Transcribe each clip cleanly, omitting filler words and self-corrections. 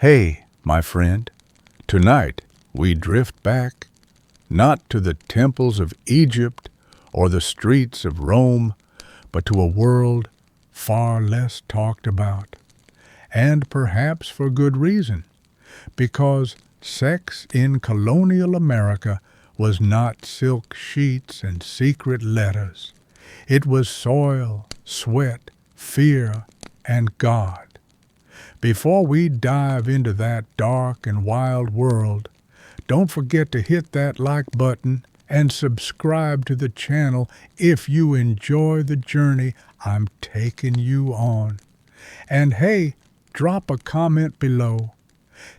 Hey, my friend, tonight we drift back, not to the temples of Egypt or the streets of Rome, but to a world far less talked about, and perhaps for good reason, because sex in colonial America was not silk sheets and secret letters. It was soil, sweat, fear, and God. Before we dive into that dark and wild world, don't forget to hit that like button and subscribe to the channel if you enjoy the journey I'm taking you on. And hey, drop a comment below.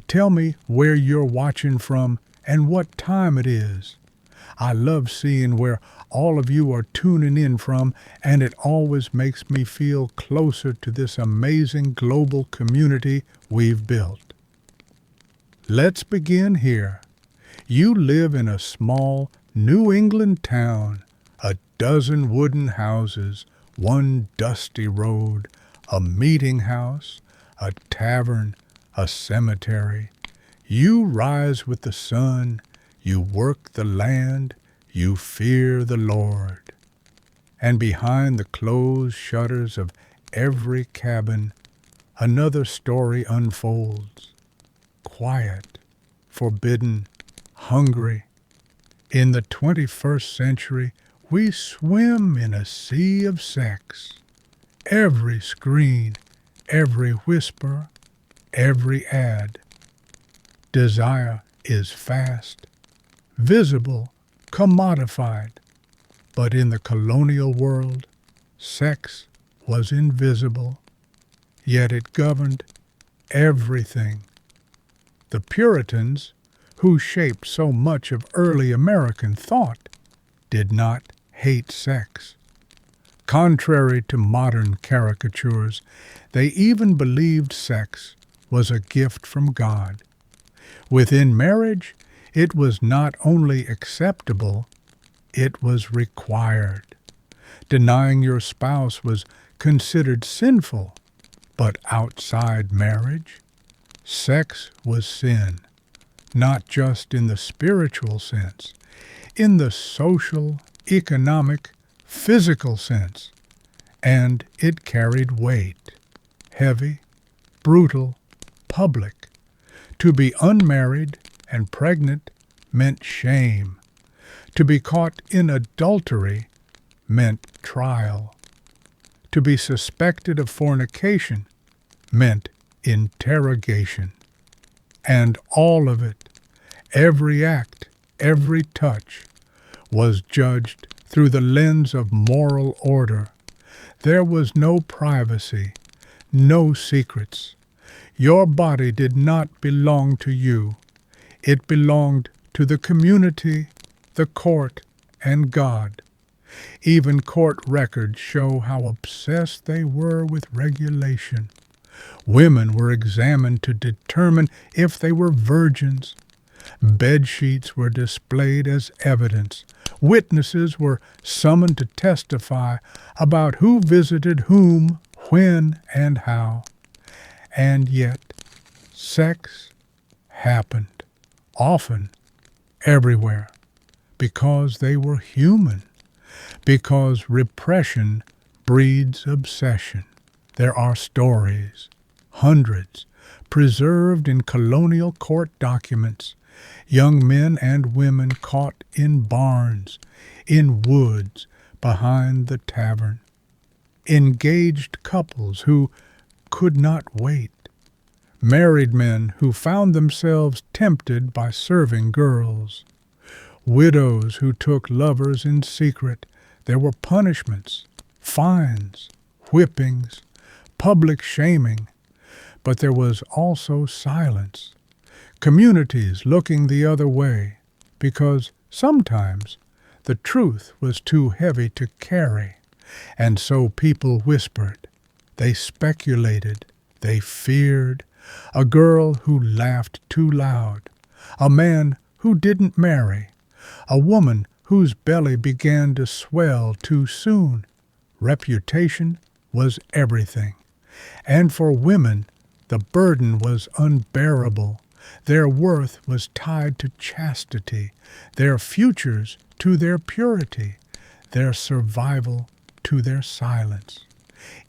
Tell me where you're watching from and what time it is. I love seeing where all of you are tuning in from, and it always makes me feel closer to this amazing global community we've built. Let's begin here. You live in a small New England town, a dozen wooden houses, one dusty road, a meeting house, a tavern, a cemetery. You rise with the sun, you work the land, you fear the Lord. And behind the closed shutters of every cabin, another story unfolds. Quiet, forbidden, hungry. In the 21st century, we swim in a sea of sex. Every screen, every whisper, every ad. Desire is fast, visible, commodified. But in the colonial world, sex was invisible, yet it governed everything. The Puritans, who shaped so much of early American thought, did not hate sex. Contrary to modern caricatures, they even believed sex was a gift from God. Within marriage, it was not only acceptable, it was required. Denying your spouse was considered sinful, but outside marriage, sex was sin, not just in the spiritual sense, in the social, economic, physical sense, and it carried weight, heavy, brutal, public. To be unmarried and pregnant meant shame. To be caught in adultery meant trial. To be suspected of fornication meant interrogation. And all of it, every act, every touch, was judged through the lens of moral order. There was no privacy, no secrets. Your body did not belong to you. It belonged to the community, the court, and God. Even court records show how obsessed they were with regulation. Women were examined to determine if they were virgins. Bed sheets were displayed as evidence. Witnesses were summoned to testify about who visited whom, when, and how. And yet, sex happened, often, everywhere, because they were human, because repression breeds obsession. There are stories, hundreds, preserved in colonial court documents, young men and women caught in barns, in woods, behind the tavern, engaged couples who could not wait, married men who found themselves tempted by serving girls, widows who took lovers in secret. There were punishments, fines, whippings, public shaming, but there was also silence, communities looking the other way, because sometimes the truth was too heavy to carry, and so people whispered. They speculated, they feared, a girl who laughed too loud, a man who didn't marry, a woman whose belly began to swell too soon. Reputation was everything, and for women, The burden was unbearable. Their worth was tied to chastity, their futures to their purity, their survival to their silence.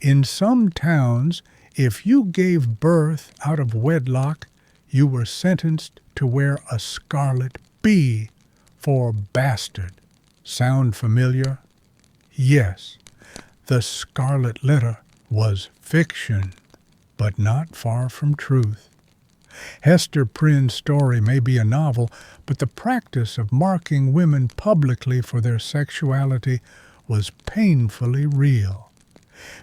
In some towns, if you gave birth out of wedlock, you were sentenced to wear a scarlet B for bastard. Sound familiar? Yes, the scarlet letter was fiction, but not far from truth. Hester Prynne's story may be a novel, but the practice of marking women publicly for their sexuality was painfully real.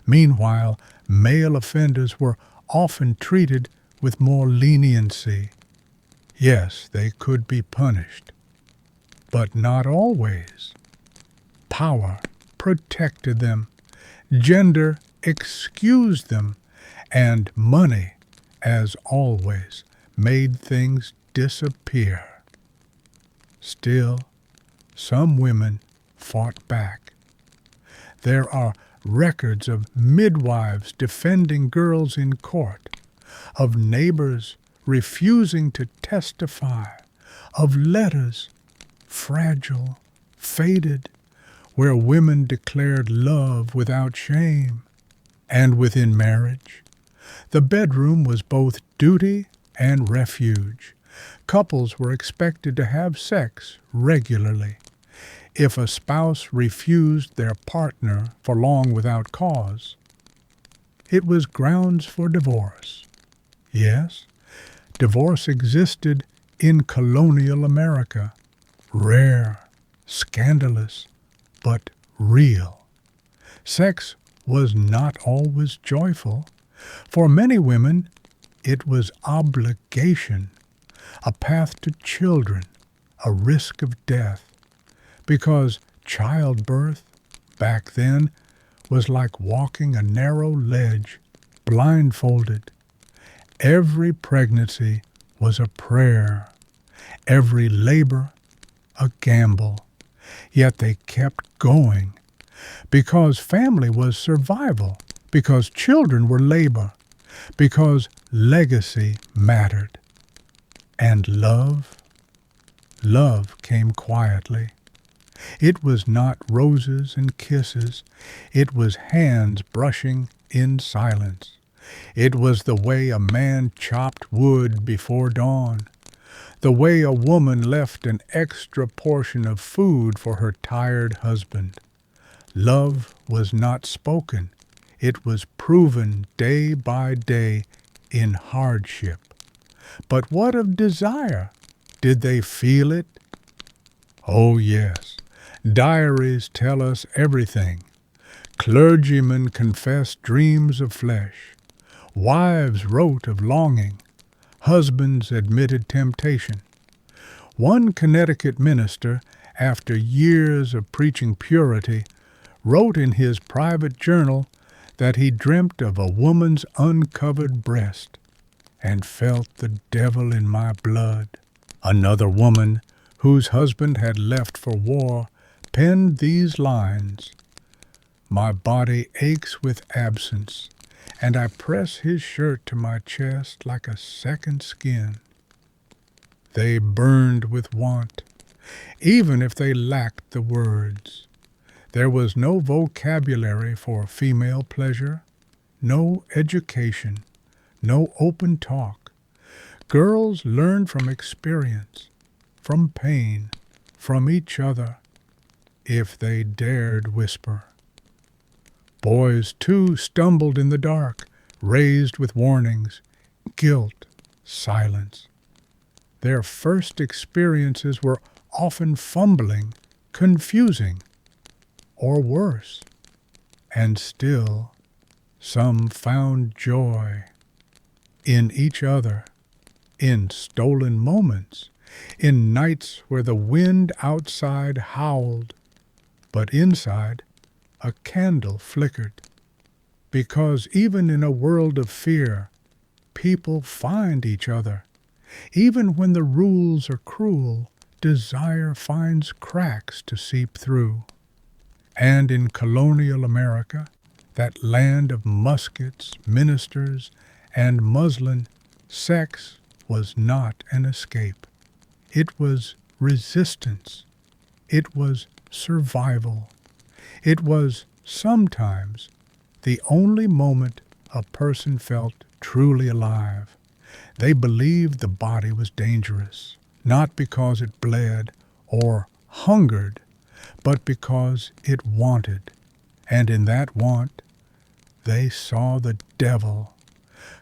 Meanwhile, male offenders were often treated with more leniency. Yes, they could be punished, but not always. Power protected them, gender excused them, and money, as always, made things disappear. Still, some women fought back. There are records of midwives defending girls in court, of neighbors refusing to testify, of letters, fragile, faded, where women declared love without shame. And within marriage, the bedroom was both duty and refuge. Couples were expected to have sex regularly. If a spouse refused their partner for long without cause, it was grounds for divorce. Yes, divorce existed in colonial America, rare, scandalous, but real. Sex was not always joyful. For many women, it was obligation, a path to children, a risk of death, because childbirth, back then, was like walking a narrow ledge, blindfolded. Every pregnancy was a prayer, every labor a gamble. Yet they kept going, because family was survival, because children were labor, because legacy mattered. And love? Love came quietly. It was not roses and kisses. It was hands brushing in silence. It was the way a man chopped wood before dawn, the way a woman left an extra portion of food for her tired husband. Love was not spoken. It was proven day by day in hardship. But what of desire? Did they feel it? Oh, yes. Diaries tell us everything. Clergymen confessed dreams of flesh. Wives wrote of longing. Husbands admitted temptation. One Connecticut minister, after years of preaching purity, wrote in his private journal that he dreamt of a woman's uncovered breast and felt the devil in my blood. Another woman, whose husband had left for war, penned these lines: "My body aches with absence, and I press his shirt to my chest like a second skin." They burned with want, even if they lacked the words. There was no vocabulary for female pleasure, no education, no open talk. Girls learned from experience, from pain, from each other, if they dared whisper. Boys, too, stumbled in the dark, raised with warnings, guilt, silence. Their first experiences were often fumbling, confusing, or worse. And still, some found joy in each other, in stolen moments, in nights where the wind outside howled, but inside a candle flickered. Because even in a world of fear, people find each other. Even when the rules are cruel, desire finds cracks to seep through. And in colonial America, that land of muskets, ministers, and muslin, sex was not an escape. It was resistance. It was survival. It was sometimes the only moment a person felt truly alive. They believed the body was dangerous, not because it bled or hungered, but because it wanted. And in that want, they saw the devil.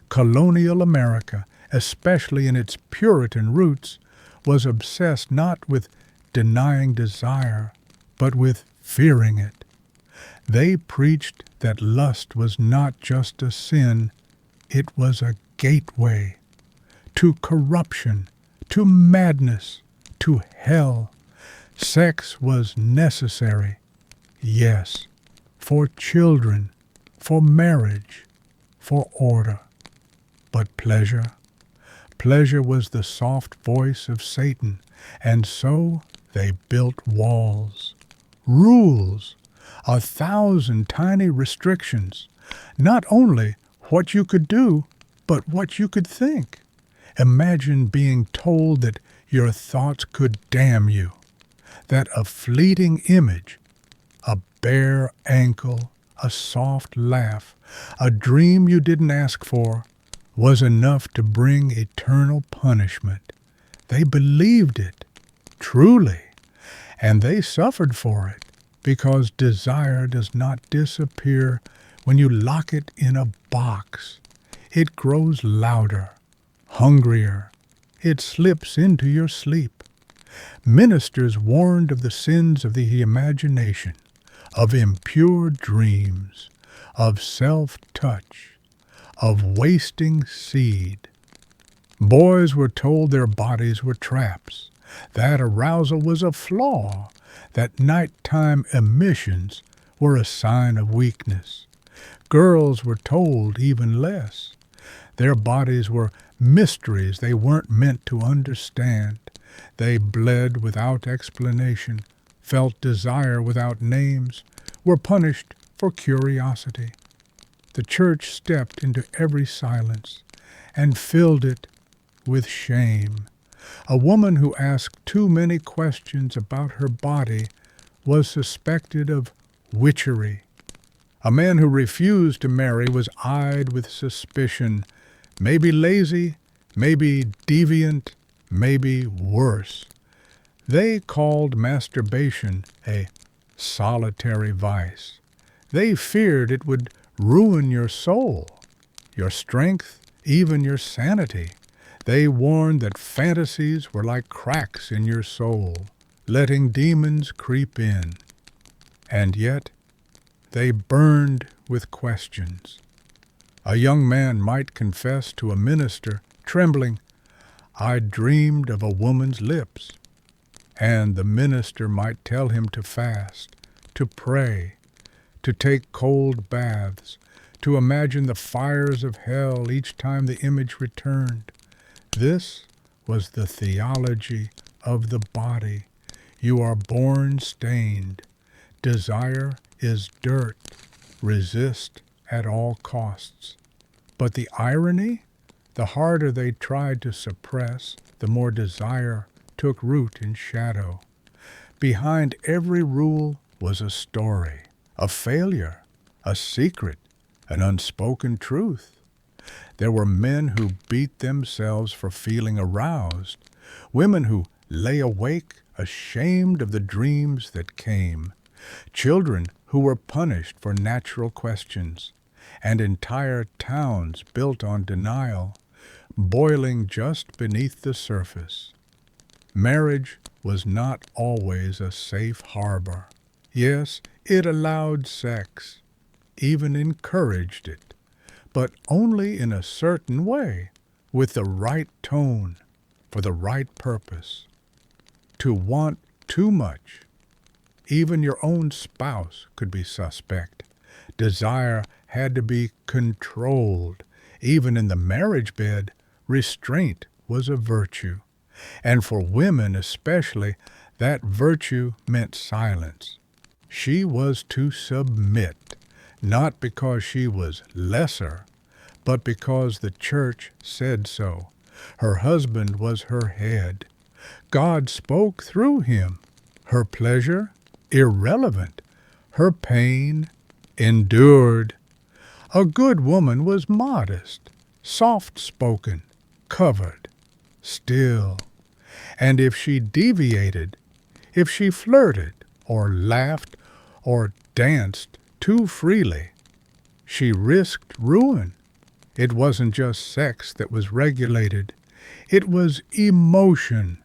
Colonial America, especially in its Puritan roots, was obsessed not with denying desire, but with fearing it. They preached that lust was not just a sin, it was a gateway to corruption, to madness, to hell. Sex was necessary, yes, for children, for marriage, for order. But pleasure? Pleasure was the soft voice of Satan, and so they built walls, rules, 1,000 tiny restrictions, not only what you could do, but what you could think. Imagine being told that your thoughts could damn you, that a fleeting image, a bare ankle, a soft laugh, a dream you didn't ask for, was enough to bring eternal punishment. They believed it, truly, and they suffered for it, because desire does not disappear when you lock it in a box. It grows louder, hungrier. It slips into your sleep. Ministers warned of the sins of the imagination, of impure dreams, of self-touch, of wasting seed. Boys were told their bodies were traps, that arousal was a flaw, that nighttime emissions were a sign of weakness. Girls were told even less. Their bodies were mysteries they weren't meant to understand. They bled without explanation, felt desire without names, were punished for curiosity. The church stepped into every silence and filled it with shame. A woman who asked too many questions about her body was suspected of witchery. A man who refused to marry was eyed with suspicion, maybe lazy, maybe deviant, maybe worse. They called masturbation a solitary vice. They feared it would ruin your soul, your strength, even your sanity. They warned that fantasies were like cracks in your soul, letting demons creep in. And yet, they burned with questions. A young man might confess to a minister, trembling, "I dreamed of a woman's lips." And the minister might tell him to fast, to pray, to take cold baths, to imagine the fires of hell each time the image returned. This was the theology of the body. You are born stained. Desire is dirt. Resist at all costs. But the irony? The harder they tried to suppress, the more desire took root in shadow. Behind every rule was a story, a failure, a secret, an unspoken truth. There were men who beat themselves for feeling aroused, women who lay awake, ashamed of the dreams that came, children who were punished for natural questions, and entire towns built on denial, boiling just beneath the surface. Marriage was not always a safe harbor. Yes, it allowed sex, even encouraged it, but only in a certain way, with the right tone, for the right purpose. To want too much, even your own spouse could be suspect. Desire had to be controlled. Even in the marriage bed, restraint was a virtue. And for women especially, that virtue meant silence. She was to submit, not because she was lesser, but because the church said so. Her husband was her head. God spoke through him. Her pleasure, irrelevant. Her pain, endured. A good woman was modest, soft-spoken, covered, still. And if she deviated, if she flirted or laughed or danced too freely, she risked ruin. It wasn't just sex that was regulated. It was emotion.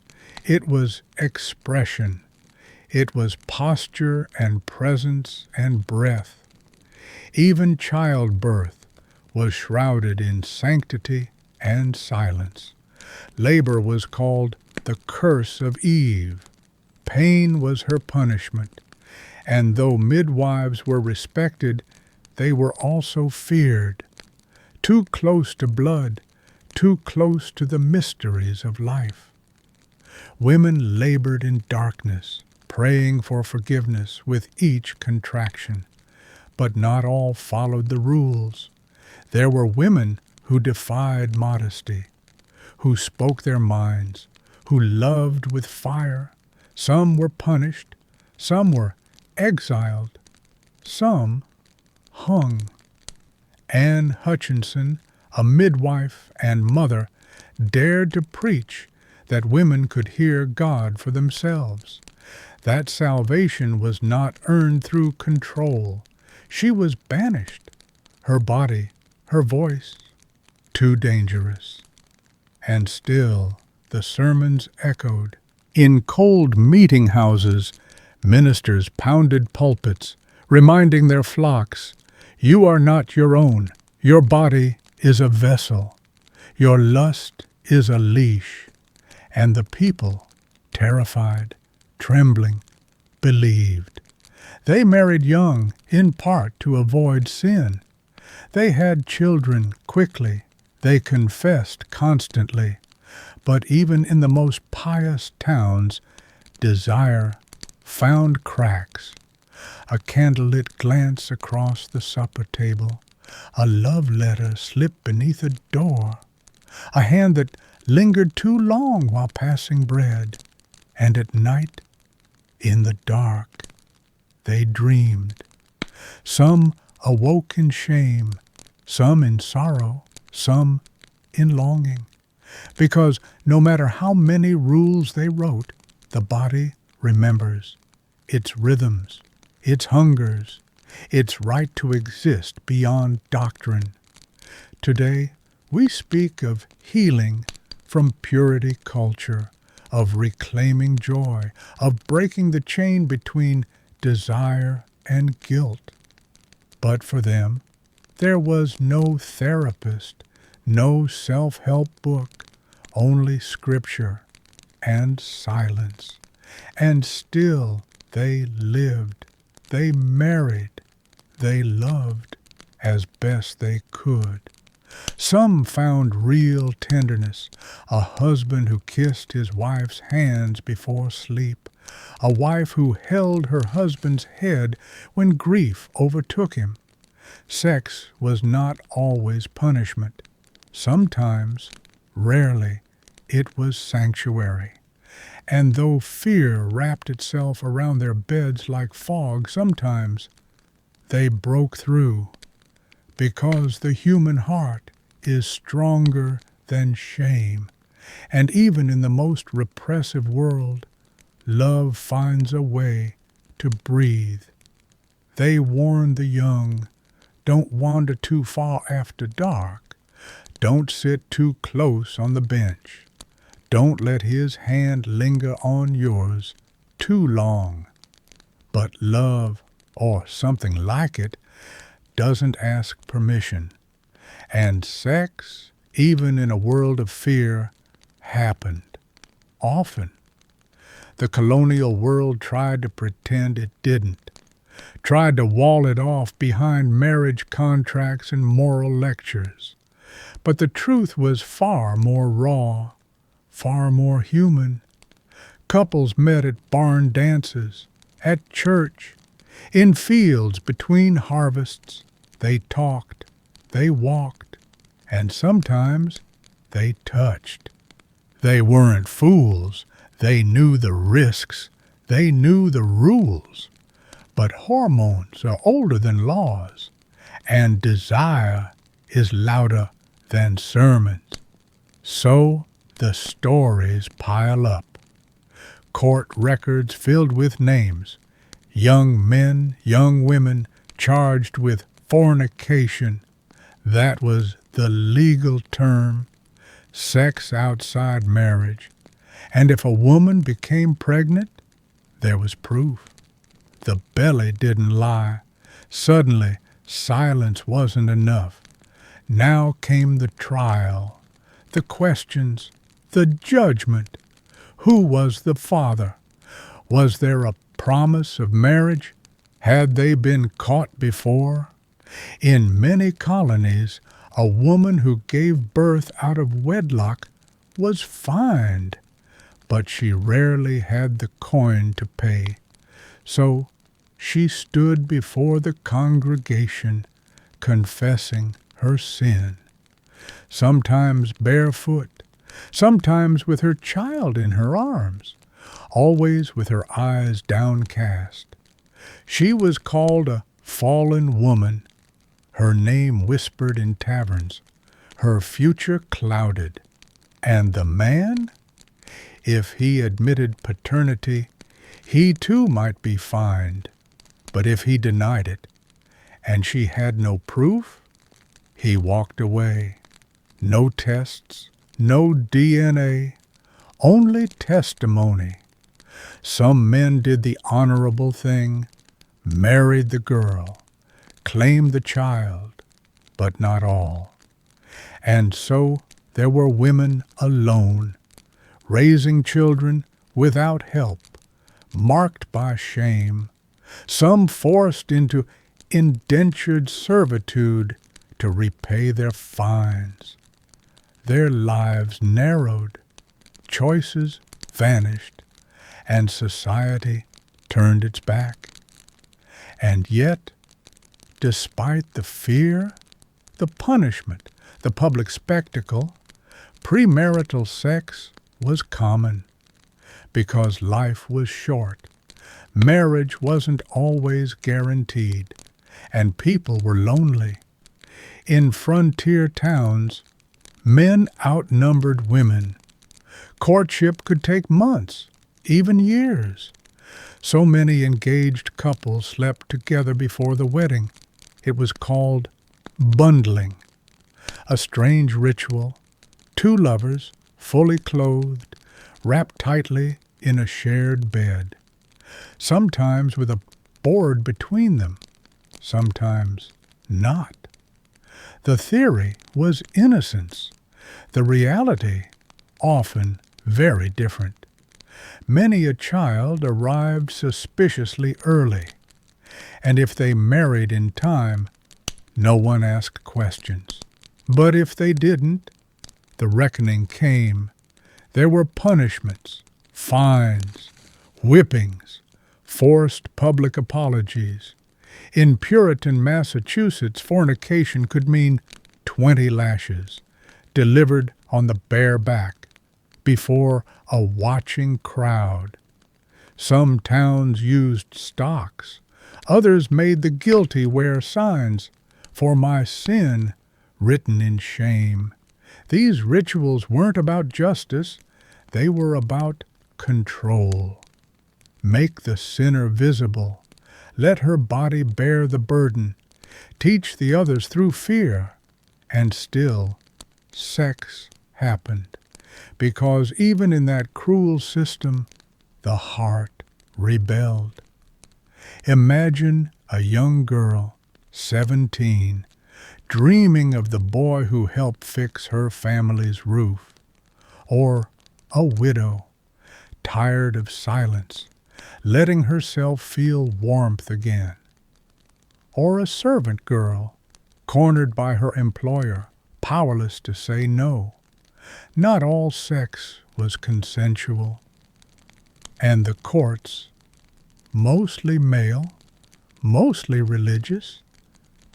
It was expression. It was posture and presence and breath. Even childbirth was shrouded in sanctity and silence. Labor was called the curse of Eve. Pain was her punishment. And though midwives were respected, they were also feared. Too close to blood, too close to the mysteries of life. Women labored in darkness, praying for forgiveness with each contraction. But not all followed the rules. There were women who defied modesty, who spoke their minds, who loved with fire. Some were punished, some were exiled, some hung. Anne Hutchinson, a midwife and mother, dared to preach that women could hear God for themselves. That salvation was not earned through control. She was banished. Her body, her voice, too dangerous. And still the sermons echoed. In cold meeting houses, ministers pounded pulpits, reminding their flocks, "You are not your own. Your body is a vessel. Your lust is a leash." And the people, terrified, trembling, believed. They married young, in part to avoid sin. They had children quickly. They confessed constantly. But even in the most pious towns, desire found cracks. A candlelit glance across the supper table, a love letter slipped beneath a door, a hand that lingered too long while passing bread, and at night, in the dark, they dreamed. Some awoke in shame, some in sorrow, some in longing, because no matter how many rules they wrote, the body remembers its rhythms, its hungers, its right to exist beyond doctrine. Today, we speak of healing from purity culture, of reclaiming joy, of breaking the chain between desire and guilt. But for them, there was no therapist, no self-help book, only scripture and silence. And still they lived, they married, they loved as best they could. Some found real tenderness, a husband who kissed his wife's hands before sleep, a wife who held her husband's head when grief overtook him. Sex was not always punishment. Sometimes, rarely, it was sanctuary. And though fear wrapped itself around their beds like fog, sometimes they broke through, because the human heart is stronger than shame. And even in the most repressive world, love finds a way to breathe. They warn the young, don't wander too far after dark. Don't sit too close on the bench. Don't let his hand linger on yours too long. But love, or something like it, doesn't ask permission. And sex, even in a world of fear, happened. Often. The colonial world tried to pretend it didn't, tried to wall it off behind marriage contracts and moral lectures. But the truth was far more raw, far more human. Couples met at barn dances, at church, in fields between harvests. They talked, they walked, and sometimes they touched. They weren't fools. They knew the risks. They knew the rules. But hormones are older than laws, and desire is louder than sermons. So the stories pile up. Court records filled with names. Young men, young women charged with fornication. That was the legal term. Sex outside marriage. And if a woman became pregnant, there was proof. The belly didn't lie. Suddenly, silence wasn't enough. Now came the trial, the questions, the judgment. Who was the father? Was there a promise of marriage? Had they been caught before? In many colonies, a woman who gave birth out of wedlock was fined, but she rarely had the coin to pay. So she stood before the congregation, confessing her sin, sometimes barefoot, sometimes with her child in her arms, always with her eyes downcast. She was called a fallen woman, her name whispered in taverns, her future clouded. And the man? If he admitted paternity, he too might be fined. But if he denied it, and she had no proof, he walked away. No tests, no DNA, only testimony. Some men did the honorable thing, married the girl, claimed the child, but not all. And so there were women alone, raising children without help, marked by shame, some forced into indentured servitude to repay their fines. Their lives narrowed, choices vanished, and society turned its back. And yet, despite the fear, the punishment, the public spectacle, premarital sex was common. Because life was short, marriage wasn't always guaranteed, and people were lonely. In frontier towns, men outnumbered women. Courtship could take months, even years. So many engaged couples slept together before the wedding. It was called bundling, a strange ritual. Two lovers, fully clothed, wrapped tightly in a shared bed, sometimes with a board between them, sometimes not. The theory was innocence, the reality often very different. Many a child arrived suspiciously early, and if they married in time, no one asked questions. But if they didn't, the reckoning came. There were punishments, fines, whippings, forced public apologies. In Puritan Massachusetts, fornication could mean 20 lashes, delivered on the bare back, before a watching crowd. Some towns used stocks. Others made the guilty wear signs, "For my sin," written in shame. These rituals weren't about justice. They were about control. Make the sinner visible. Let her body bear the burden. Teach the others through fear. And still, sex happened. Because even in that cruel system, the heart rebelled. Imagine a young girl, 17, dreaming of the boy who helped fix her family's roof. Or a widow, tired of silence, letting herself feel warmth again. Or a servant girl, cornered by her employer, powerless to say no. Not all sex was consensual. And the courts, mostly male, mostly religious,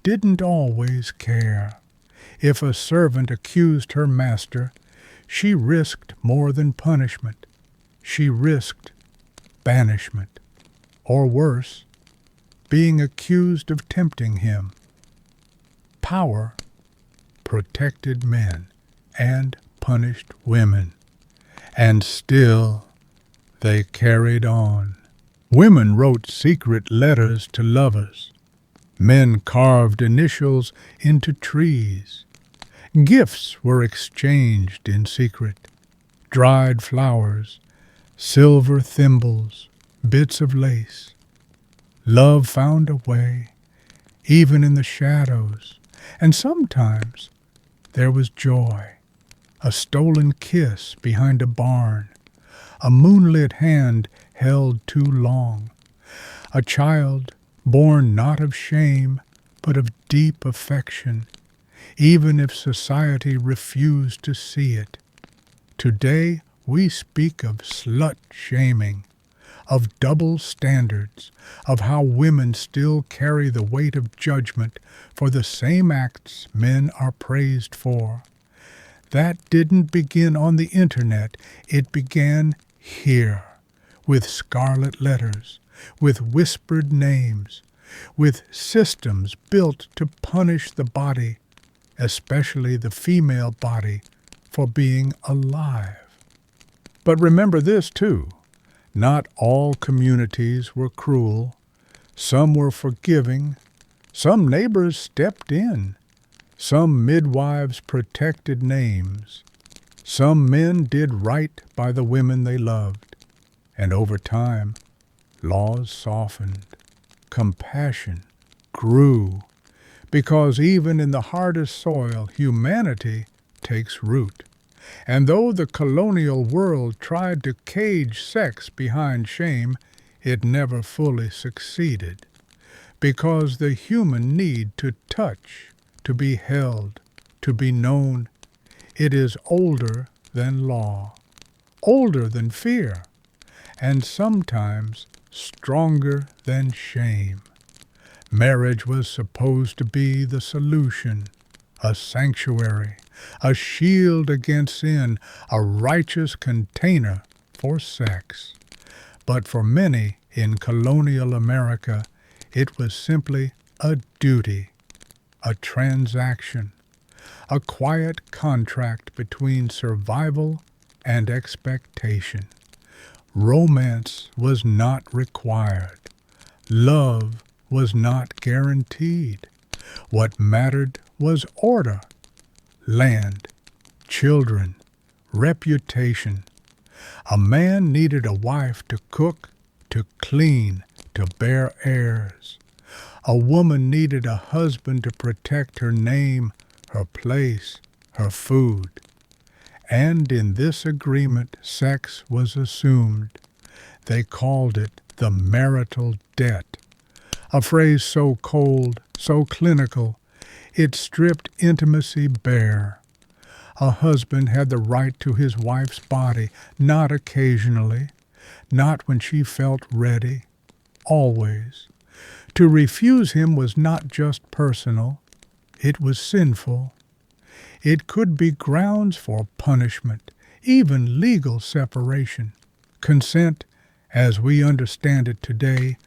didn't always care. If a servant accused her master, she risked more than punishment. She risked banishment, or worse, being accused of tempting him. Power protected men and punished women, and still they carried on. Women wrote secret letters to lovers. Men carved initials into trees. Gifts were exchanged in secret. Dried flowers, silver thimbles, bits of lace. Love found a way, even in the shadows, and sometimes there was joy. A stolen kiss behind a barn, a moonlit hand held too long, a child born not of shame but of deep affection, even if society refused to see it. Today we speak of slut-shaming, of double standards, of how women still carry the weight of judgment for the same acts men are praised for. That didn't begin on the internet, it began here, with scarlet letters, with whispered names, with systems built to punish the body, especially the female body, for being alive. But remember this too, not all communities were cruel. Some were forgiving. Some neighbors stepped in. Some midwives protected names. Some men did right by the women they loved. And over time, laws softened. Compassion grew. Because even in the hardest soil, humanity takes root. And though the colonial world tried to cage sex behind shame, it never fully succeeded. Because the human need to touch, to be held, to be known, it is older than law, older than fear, and sometimes stronger than shame. Marriage was supposed to be the solution, a sanctuary, a shield against sin, a righteous container for sex. But for many in colonial America, it was simply a duty, a transaction, a quiet contract between survival and expectation. Romance was not required. Love was not guaranteed. What mattered was order, land, children, reputation. A man needed a wife to cook, to clean, to bear heirs. A woman needed a husband to protect her name, her place, her food. And in this agreement, sex was assumed. They called it the marital debt, a phrase so cold, so clinical, it stripped intimacy bare. A husband had the right to his wife's body, not occasionally, not when she felt ready, always. To refuse him was not just personal, it was sinful. It could be grounds for punishment, even legal separation. Consent, as we understand it today,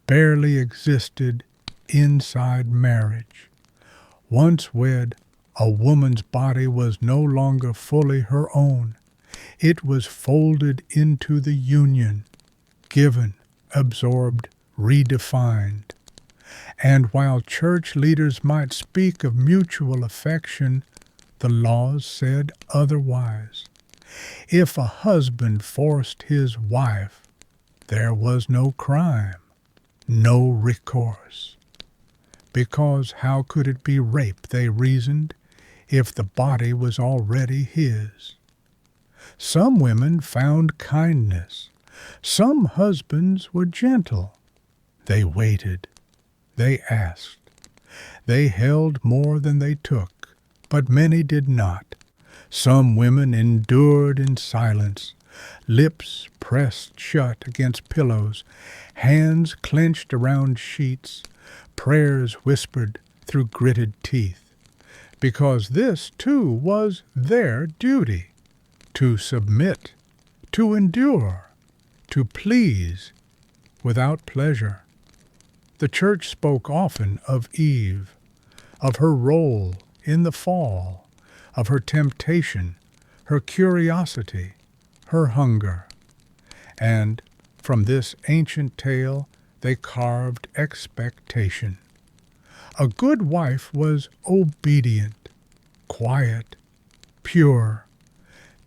barely existed inside marriage. Once wed, a woman's body was no longer fully her own. It was folded into the union, given, absorbed, redefined. And while church leaders might speak of mutual affection, the laws said otherwise. If a husband forced his wife, there was no crime, no recourse. Because how could it be rape, they reasoned, if the body was already his? Some women found kindness. Some husbands were gentle. They waited. They asked. They held more than they took, but many did not. Some women endured in silence, lips pressed shut against pillows, hands clenched around sheets, prayers whispered through gritted teeth. because this too was their duty, to submit, to endure, to please without pleasure. The church spoke often of Eve, of her role in the fall, of her temptation, her curiosity, her hunger. And from this ancient tale they carved expectation. A good wife was obedient, quiet, pure.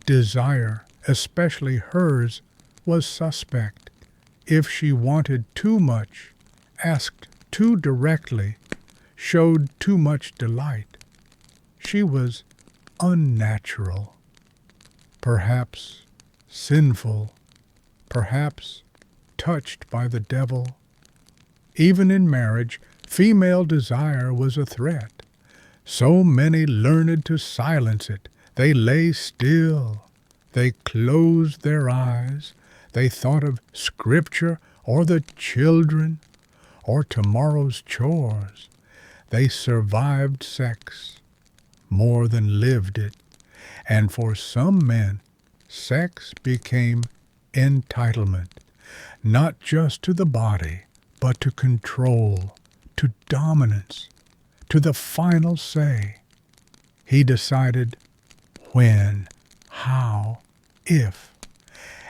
Desire, especially hers, was suspect. If she wanted too much, asked too directly, showed too much delight, she was unnatural, perhaps sinful, perhaps touched by the devil. Even in marriage, female desire was a threat. So many learned to silence it. They lay still. They closed their eyes. They thought of Scripture or the children or tomorrow's chores. They survived sex more than lived it. And for some men, sex became entitlement, not just to the body, but to control, to dominance, to the final say. He decided when, how, if.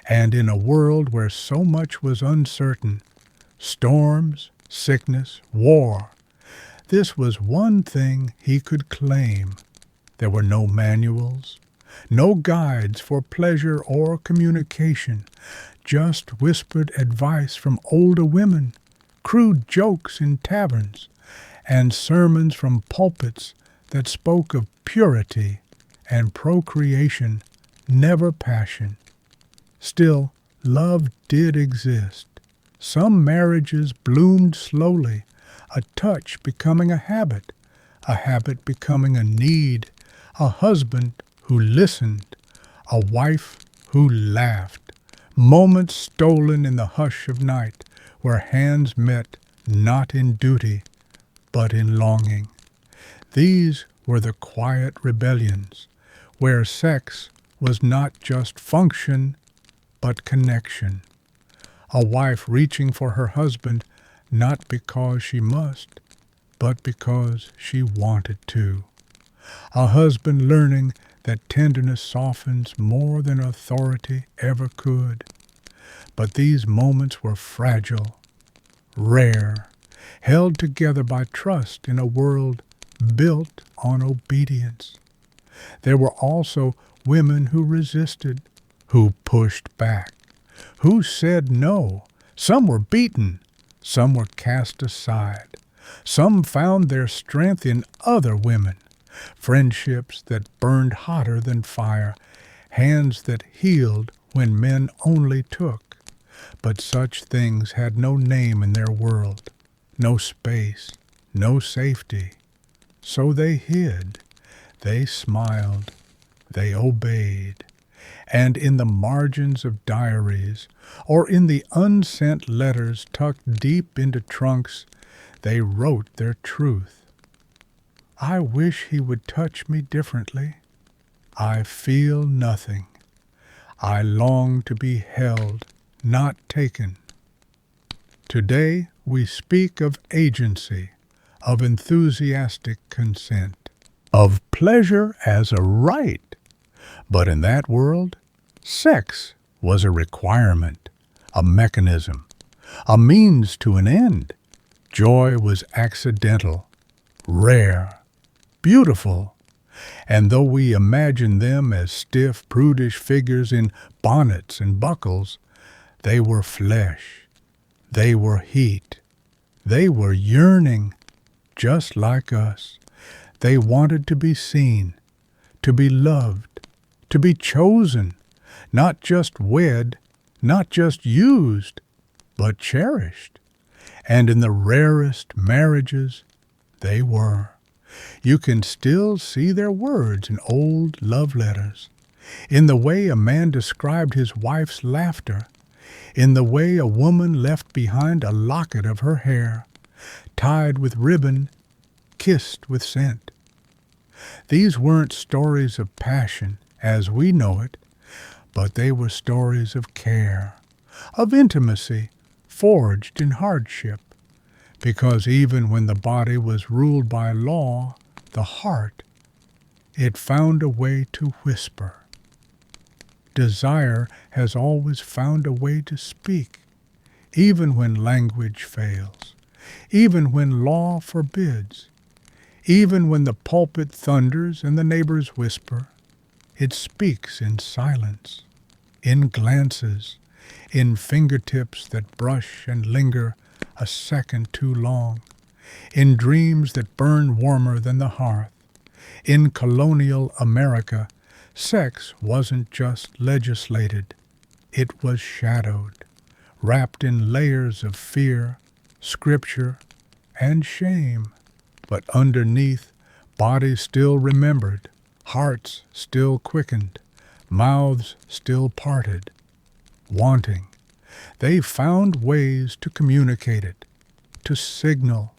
And in a world where so much was uncertain, storms, sickness, war, this was one thing he could claim. There were no manuals, no guides for pleasure or communication, just whispered advice from older women, crude jokes in taverns, and sermons from pulpits that spoke of purity and procreation, never passion. Still, love did exist. Some marriages bloomed slowly, a touch becoming a habit becoming a need, a husband who listened, a wife who laughed, moments stolen in the hush of night, where hands met not in duty, but in longing. These were the quiet rebellions, where sex was not just function, but connection. A wife reaching for her husband not because she must, but because she wanted to. A husband learning that tenderness softens more than authority ever could. But these moments were fragile, rare, held together by trust in a world built on obedience. There were also women who resisted, who pushed back, who said no. Some were beaten, some were cast aside. Some found their strength in other women, friendships that burned hotter than fire, hands that healed when men only took. But such things had no name in their world, no space, no safety. So they hid, they smiled, they obeyed. And in the margins of diaries, or in the unsent letters tucked deep into trunks, they wrote their truth. I wish he would touch me differently. I feel nothing. I long to be held, not taken. Today we speak of agency, of enthusiastic consent, of pleasure as a right. But in that world, sex was a requirement, a mechanism, a means to an end. Joy was accidental, rare, beautiful, and though we imagine them as stiff, prudish figures in bonnets and buckles, they were flesh, they were heat, they were yearning, just like us. They wanted to be seen, to be loved, to be chosen, not just wed, not just used, but cherished. And in the rarest marriages, they were. You can still see their words in old love letters, in the way a man described his wife's laughter, in the way a woman left behind a locket of her hair, tied with ribbon, kissed with scent. These weren't stories of passion as we know it, but they were stories of care, of intimacy forged in hardship, because even when the body was ruled by law, the heart, it found a way to whisper. Desire has always found a way to speak, even when language fails, even when law forbids, even when the pulpit thunders and the neighbors whisper. It speaks in silence, in glances, in fingertips that brush and linger a second too long, in dreams that burn warmer than the hearth. In colonial America, sex wasn't just legislated, it was shadowed, wrapped in layers of fear, scripture, and shame. But underneath, bodies still remembered, hearts still quickened, mouths still parted, wanting. They found ways to communicate it, to signal,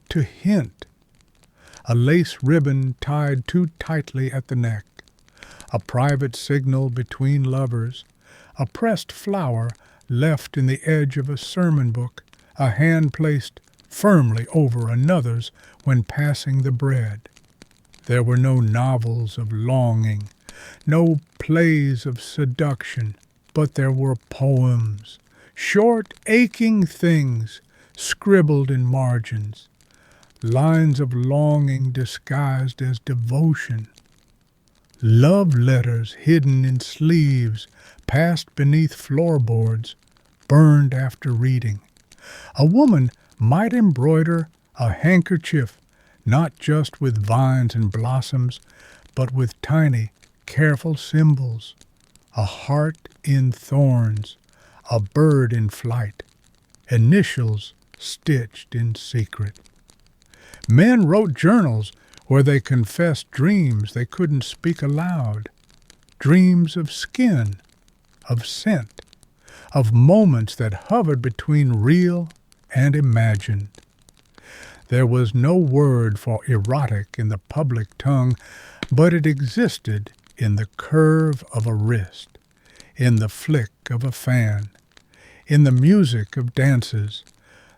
to hint. A lace ribbon tied too tightly at the neck, a private signal between lovers, a pressed flower left in the edge of a sermon book, a hand placed firmly over another's when passing the bread. There were no novels of longing, no plays of seduction, but there were poems, short, aching things scribbled in margins, lines of longing disguised as devotion, love letters hidden in sleeves passed beneath floorboards, burned after reading. A woman might embroider a handkerchief not just with vines and blossoms, but with tiny, careful symbols, a heart in thorns, a bird in flight, initials stitched in secret. Men wrote journals where they confessed dreams they couldn't speak aloud, dreams of skin, of scent, of moments that hovered between real and imagined. There was no word for erotic in the public tongue, but it existed in the curve of a wrist, in the flick of a fan, in the music of dances,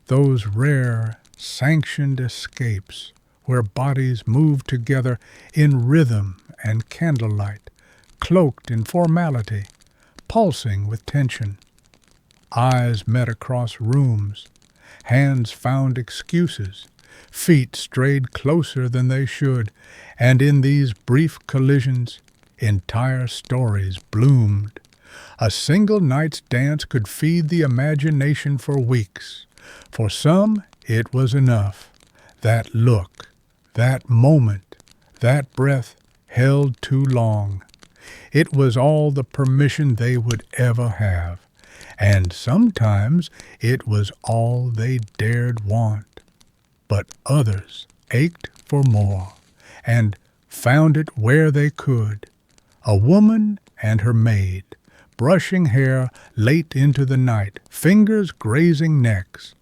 those rare, sanctioned escapes where bodies moved together in rhythm and candlelight, cloaked in formality, pulsing with tension. Eyes met across rooms, hands found excuses, feet strayed closer than they should, and in these brief collisions, entire stories bloomed. A single night's dance could feed the imagination for weeks. For some, it was enough. That look, that moment, that breath held too long. It was all the permission they would ever have, and sometimes it was all they dared want. But others ached for more, and found it where they could. A woman and her maid, brushing hair late into the night, fingers grazing necks.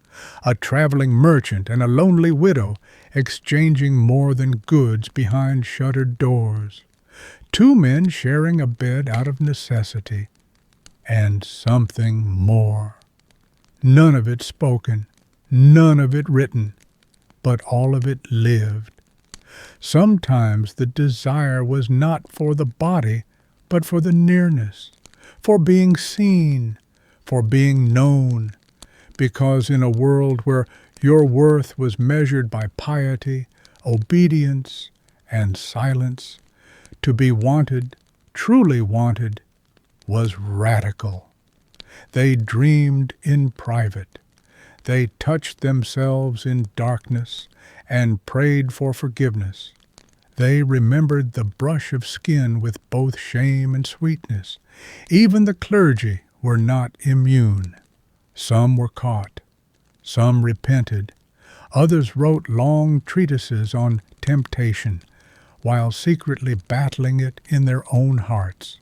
A traveling merchant and a lonely widow exchanging more than goods behind shuttered doors. Two men sharing a bed out of necessity. And something more. None of it spoken, none of it written, but all of it lived. Sometimes the desire was not for the body, but for the nearness, for being seen, for being known, because in a world where your worth was measured by piety, obedience, and silence, to be wanted, truly wanted, was radical. They dreamed in private. They touched themselves in darkness and prayed for forgiveness. They remembered the brush of skin with both shame and sweetness. Even the clergy were not immune. Some were caught. Some repented. Others wrote long treatises on temptation, while secretly battling it in their own hearts.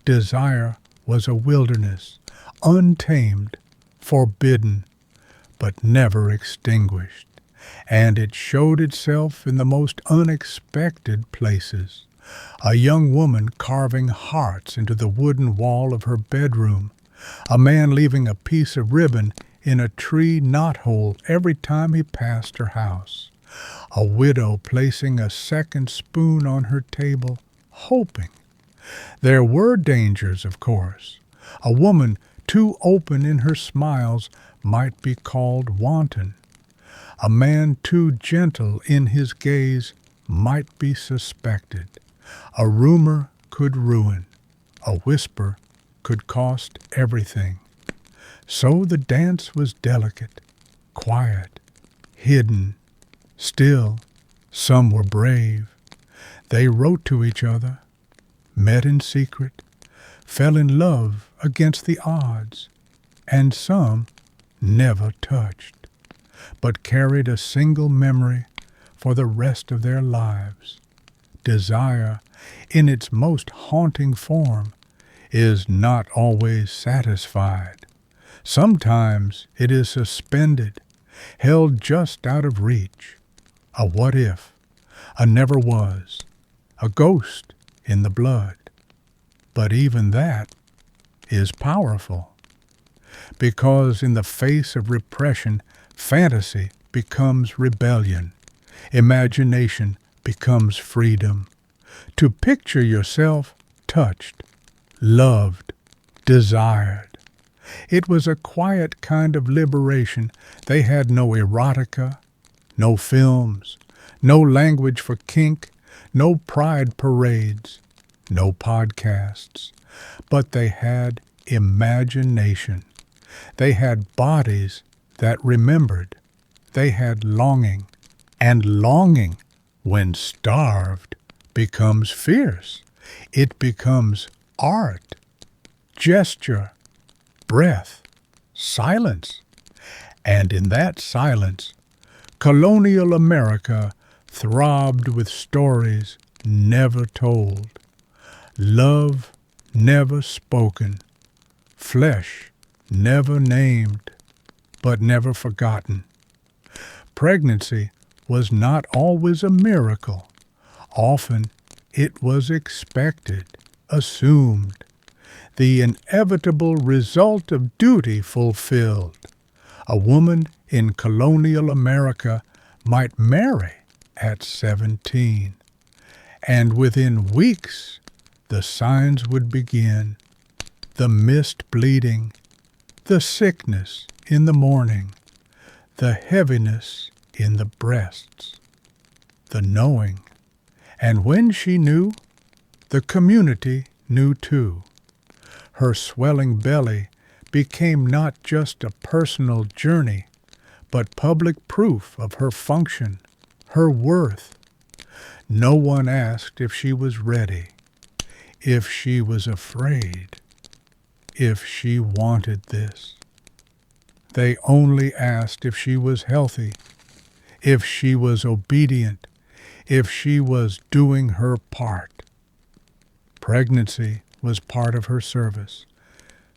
Desire was a wilderness, untamed, forbidden, but never extinguished. and it showed itself in the most unexpected places. A young woman carving hearts into the wooden wall of her bedroom, a man leaving a piece of ribbon in a tree knothole every time he passed her house, a widow placing a second spoon on her table, hoping. There were dangers, of course. A woman too open in her smiles might be called wanton. A man too gentle in his gaze might be suspected. A rumor could ruin. A whisper could cost everything. So the dance was delicate, quiet, hidden. Still, some were brave. They wrote to each other, met in secret, fell in love against the odds, and some never touched, but carried a single memory for the rest of their lives. Desire, in its most haunting form, is not always satisfied. Sometimes it is suspended, held just out of reach. A what if, a never was, a ghost in the blood. But even that is powerful, because in the face of repression, fantasy becomes rebellion. Imagination becomes freedom. To picture yourself touched, loved, desired. It was a quiet kind of liberation. They had no erotica, no films, no language for kink, no pride parades, no podcasts. But they had imagination. They had bodies that remembered. They had longing. And longing, when starved, becomes fierce. It becomes art, gesture, breath, silence. And in that silence, colonial America throbbed with stories never told, love never spoken, flesh never named, but never forgotten. Pregnancy was not always a miracle. Often it was expected, assumed, the inevitable result of duty fulfilled. A woman in colonial America might marry at 17, and within weeks the signs would begin: the missed bleeding, the sickness in the morning, the heaviness in the breasts, the knowing. And when she knew, the community knew too. Her swelling belly became not just a personal journey, but public proof of her function, her worth. No one asked if she was ready, if she was afraid, if she wanted this. They only asked if she was healthy, if she was obedient, if she was doing her part. Pregnancy was part of her service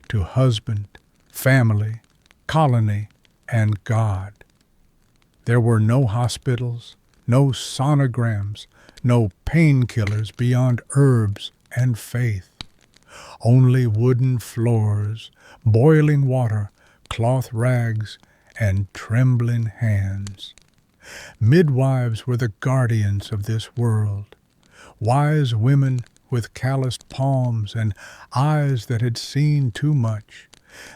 to husband, family, colony, and God. There were no hospitals, no sonograms, no painkillers beyond herbs and faith. Only wooden floors, boiling water, cloth rags, and trembling hands. Midwives were the guardians of this world, wise women with calloused palms and eyes that had seen too much.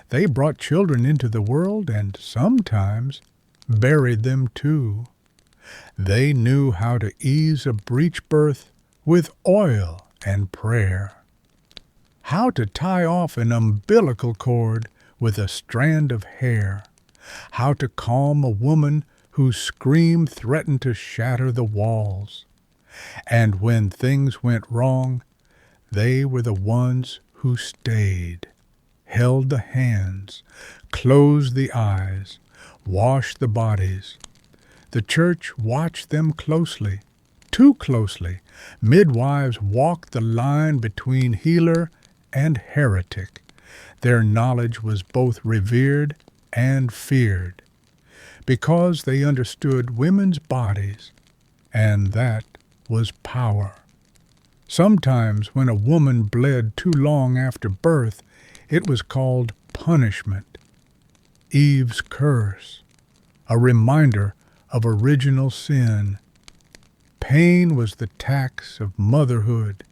They brought children into the world and sometimes buried them too. They knew how to ease a breech birth with oil and prayer, how to tie off an umbilical cord with a strand of hair, how to calm a woman whose scream threatened to shatter the walls. And when things went wrong, they were the ones who stayed, held the hands, closed the eyes, washed the bodies. The church watched them closely, too closely. Midwives walked the line between healer and heretic. Their knowledge was both revered and feared. because they understood women's bodies, and that was power. Sometimes when a woman bled too long after birth, it was called punishment. Eve's curse, a reminder of original sin. Pain was the tax of motherhood.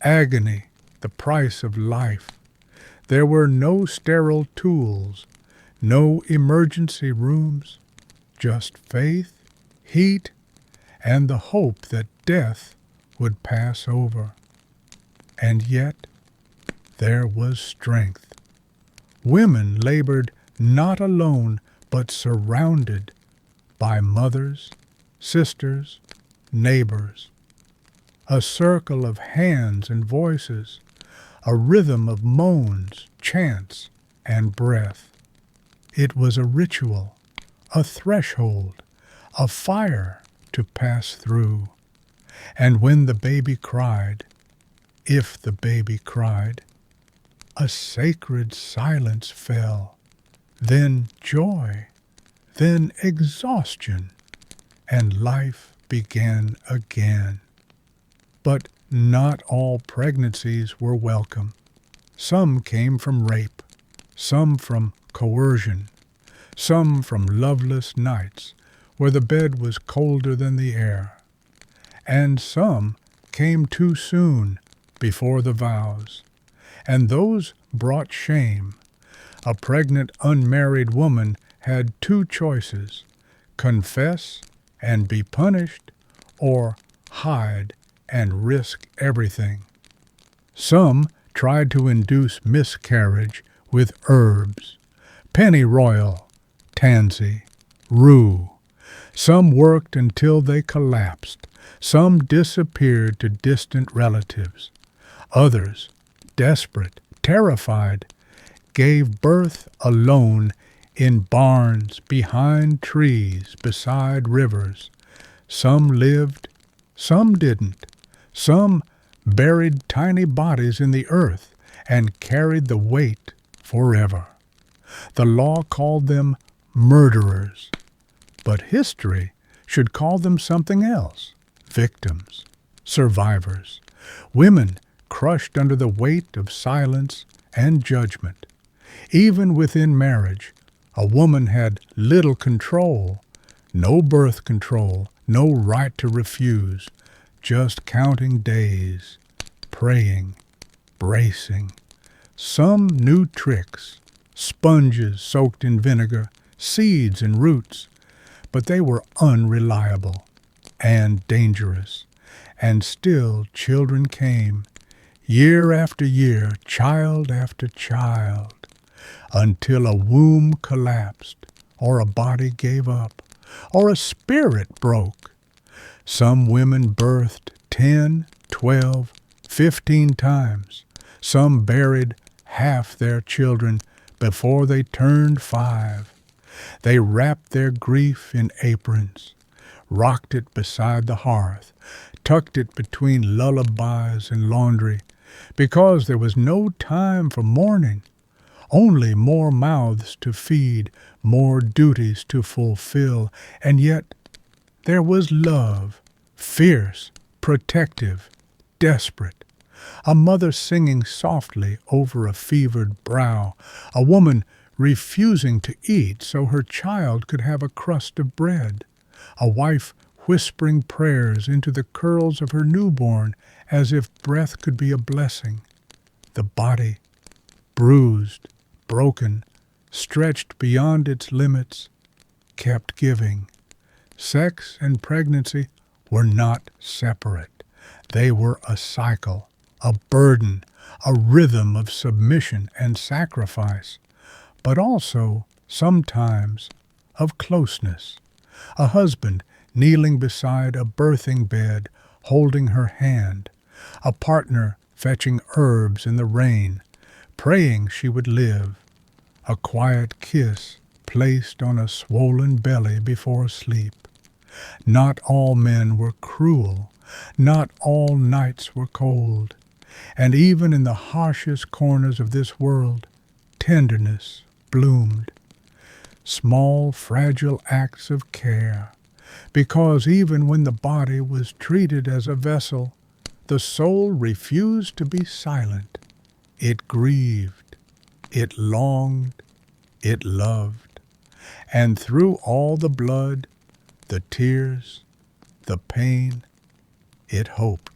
Agony, the price of life. There were no sterile tools, no emergency rooms, just faith, heat, and the hope that death would pass over. And yet, there was strength. Women labored not alone, but surrounded by mothers, sisters, neighbors. A circle of hands and voices, a rhythm of moans, chants, and breath. It was a ritual, a threshold, a fire to pass through. And when the baby cried, if the baby cried, a sacred silence fell, then joy, then exhaustion, and life began again. But not all pregnancies were welcome. Some came from rape, some from coercion, some from loveless nights where the bed was colder than the air, and some came too soon before the vows, and those brought shame. A pregnant unmarried woman had two choices: confess and be punished, or hide and risk everything. Some tried to induce miscarriage with herbs: pennyroyal, tansy, rue. Some worked until they collapsed. Some disappeared to distant relatives. Others, desperate, terrified, gave birth alone in barns, behind trees, beside rivers. Some lived, some didn't. Some buried tiny bodies in the earth and carried the weight forever. The law called them murderers, but history should call them something else: victims, survivors, women crushed under the weight of silence and judgment. Even within marriage, a woman had little control, no birth control, no right to refuse, just counting days, praying, bracing. Some knew tricks, sponges soaked in vinegar, seeds and roots, but they were unreliable and dangerous. And still children came, year after year, child after child, until a womb collapsed, or a body gave up, or a spirit broke. Some women birthed 10, 12, 15 times. Some buried half their children before they turned 5. They wrapped their grief in aprons, rocked it beside the hearth, tucked it between lullabies and laundry, because there was no time for mourning, only more mouths to feed, more duties to fulfill, and yet there was love, fierce, protective, desperate. A mother singing softly over a fevered brow, a woman refusing to eat so her child could have a crust of bread, a wife whispering prayers into the curls of her newborn as if breath could be a blessing. The body, bruised, broken, stretched beyond its limits, kept giving. Sex and pregnancy were not separate. They were a cycle, a burden, a rhythm of submission and sacrifice, but also, sometimes, of closeness. A husband kneeling beside a birthing bed, holding her hand, a partner fetching herbs in the rain, praying she would live, a quiet kiss placed on a swollen belly before sleep. Not all men were cruel, not all nights were cold, and even in the harshest corners of this world, tenderness bloomed. small fragile acts of care, because even when the body was treated as a vessel, the soul refused to be silent. It grieved, it longed, it loved, and through all the blood, the tears, the pain, it hoped.